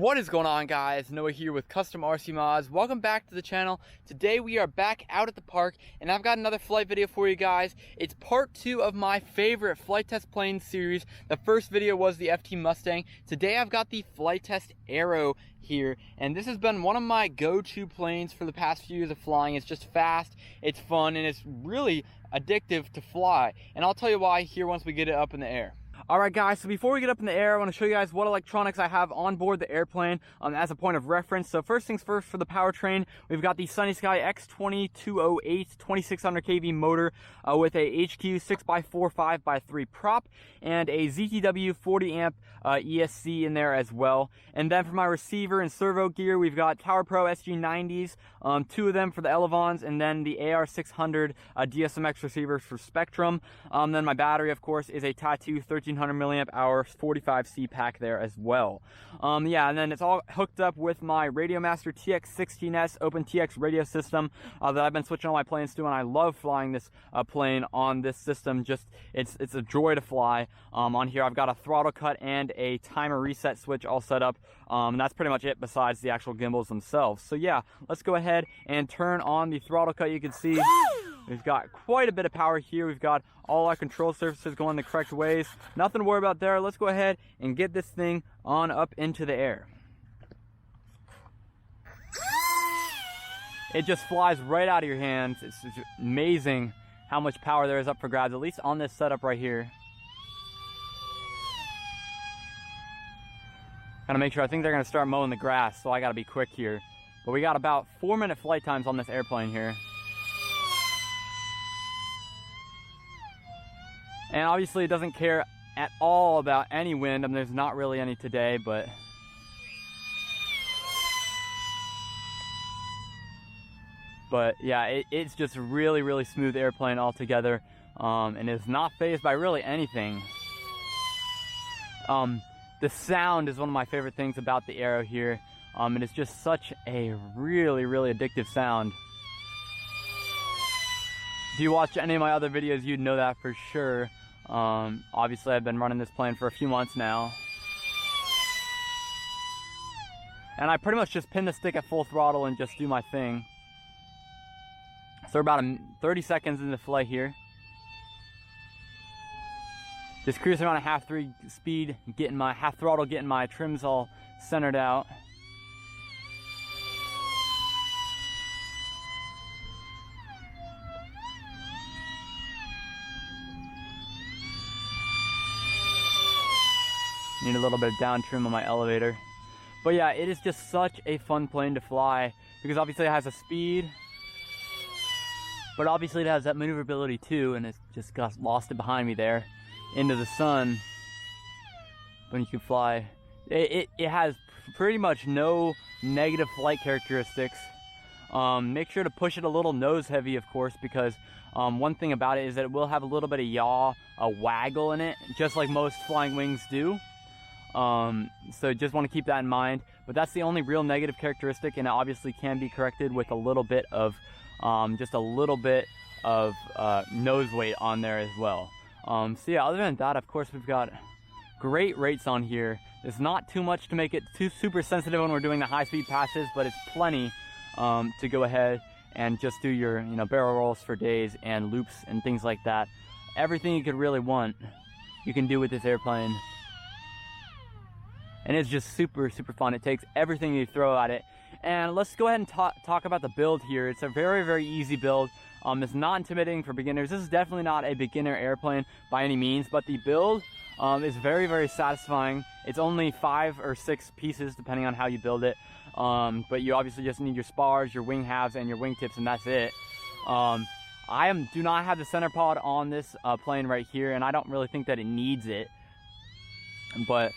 What is going on, guys? Noah here with Custom RC Mods. Welcome back to the channel. Today we are back out at the park and I've got another flight video for you guys. It's part 2 of my favorite flight test plane series. The first video was the FT Mustang. Today I've got the flight test Arrow here, and this has been one of my go-to planes for the past few years of flying. It's just fast, it's fun, and it's really addictive to fly. And I'll tell you why here once we get it up in the air. Alright guys, so before we get up in the air, I want to show you guys what electronics I have on board the airplane as a point of reference. So first things first, for the powertrain, we've got the Sunny Sky X20208 2600 kV motor with a HQ 6x4 5x3 prop and a ZTW 40 amp ESC in there as well. And then for my receiver and servo gear, we've got Tower Pro SG90s, 2 of them for the Elevons, and then the AR600 DSMX receivers for Spectrum. Then my battery, of course, is a Tattoo 1300 milliamp hour 45C pack there as well. Yeah, and then it's all hooked up with my Radiomaster TX16S Open TX radio system that I've been switching all my planes to, and I love flying this plane on this system. Just it's a joy to fly. On here I've got a throttle cut and a timer reset switch all set up, and that's pretty much it besides the actual gimbals themselves. So yeah, let's go ahead and turn on the throttle cut. You can see we've got quite a bit of power here. We've got all our control surfaces going the correct ways. Nothing to worry about there. Let's go ahead and get this thing on up into the air. It just flies right out of your hands. It's just amazing how much power there is up for grabs, at least on this setup right here. Gotta make sure. I think they're gonna start mowing the grass, so I gotta be quick here. But we got about 4-minute flight times on this airplane here. And obviously it doesn't care at all about any wind. I mean, there's not really any today, but yeah, it's just a really, really smooth airplane altogether, and is not fazed by really anything. The sound is one of my favorite things about the Arrow here. And it's just such a really, really addictive sound. If you watch any of my other videos, you'd know that for sure. Obviously I've been running this plane for a few months now, and I pretty much just pin the stick at full throttle and just do my thing. So we're about 30 seconds into flight here. Just cruising around a half 3 speed, getting my half throttle, getting my trims all centered out. Need a little bit of down trim on my elevator. But yeah, it is just such a fun plane to fly because obviously it has a speed, but obviously it has that maneuverability too, and it's just got lost it behind me there into the sun. When you can fly, it has pretty much no negative flight characteristics. Make sure to push it a little nose heavy, of course, because one thing about it is that it will have a little bit of yaw, a waggle in it, just like most flying wings do. So just want to keep that in mind, but that's the only real negative characteristic, and it obviously can be corrected with a little bit of just a little bit of nose weight on there as well. So yeah, other than that, of course, we've got great rates on here. There's not too much to make it too super sensitive when we're doing the high-speed passes, but it's plenty to go ahead and just do your barrel rolls for days and loops and things like that. Everything you could really want, you can do with this airplane. And it's just super, super fun. It takes everything you throw at it. And let's go ahead and talk about the build here. It's a very, very easy build. It's not intimidating for beginners. This is definitely not a beginner airplane by any means, but the build is very, very satisfying. It's only 5 or 6 pieces depending on how you build it. But you obviously just need your spars, your wing halves, and your wingtips, and that's it. Do not have the center pod on this plane right here, and I don't really think that it needs it. But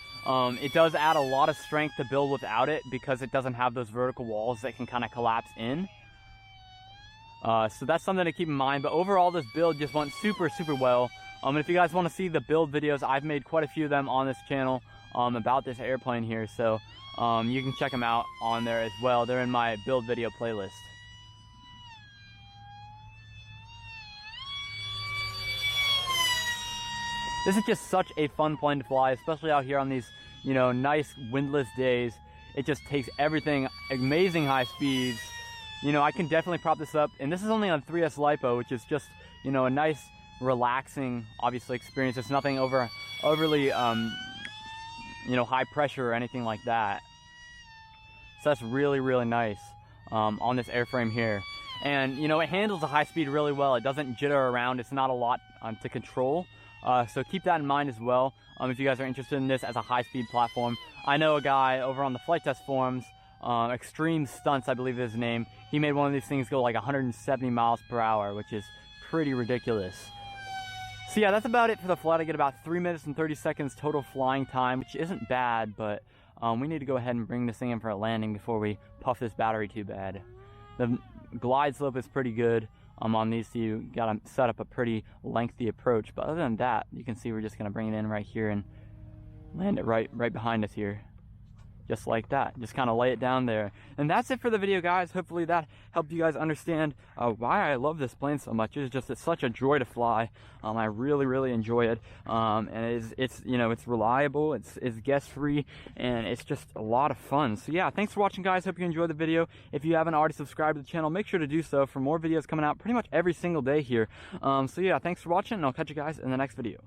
it does add a lot of strength to build without it because it doesn't have those vertical walls that can kind of collapse in. So that's something to keep in mind. But overall, this build just went super, super well. And if you guys want to see the build videos, I've made quite a few of them on this channel about this airplane here. So you can check them out on there as well. They're in my build video playlist. This is just such a fun plane to fly, especially out here on these, nice windless days. it just takes everything, amazing high speeds. You know, I can definitely prop this up, and this is only on 3S LiPo, which is just, you know, a nice, relaxing, obviously, experience. It's nothing overly, you know, high pressure or anything like that. So that's really, really nice on this airframe here. And, you know, it handles the high speed really well. It doesn't jitter around. It's not a lot to control. So keep that in mind as well if you guys are interested in this as a high-speed platform. I know a guy over on the flight test forums, Extreme Stunts, I believe is his name. He made one of these things go like 170 miles per hour, which is pretty ridiculous. So yeah, that's about it for the flight. I get about 3 minutes and 30 seconds total flying time, which isn't bad, but we need to go ahead and bring this thing in for a landing before we puff this battery too bad. The glide slope is pretty good. On these, so you gotta set up a pretty lengthy approach, but other than that, you can see we're just gonna bring it in right here and land it right behind us here, just like that. Just kind of lay it down there, and that's it for the video, guys. Hopefully that helped you guys understand why I love this plane so much. It's such a joy to fly. I really enjoy it, and it's you know, it's reliable, it's guest free, and it's just a lot of fun. So yeah, thanks for watching, guys. Hope you enjoyed the video. If you haven't already subscribed to the channel, make sure to do so for more videos coming out pretty much every single day here. So yeah, thanks for watching, and I'll catch you guys in the next video.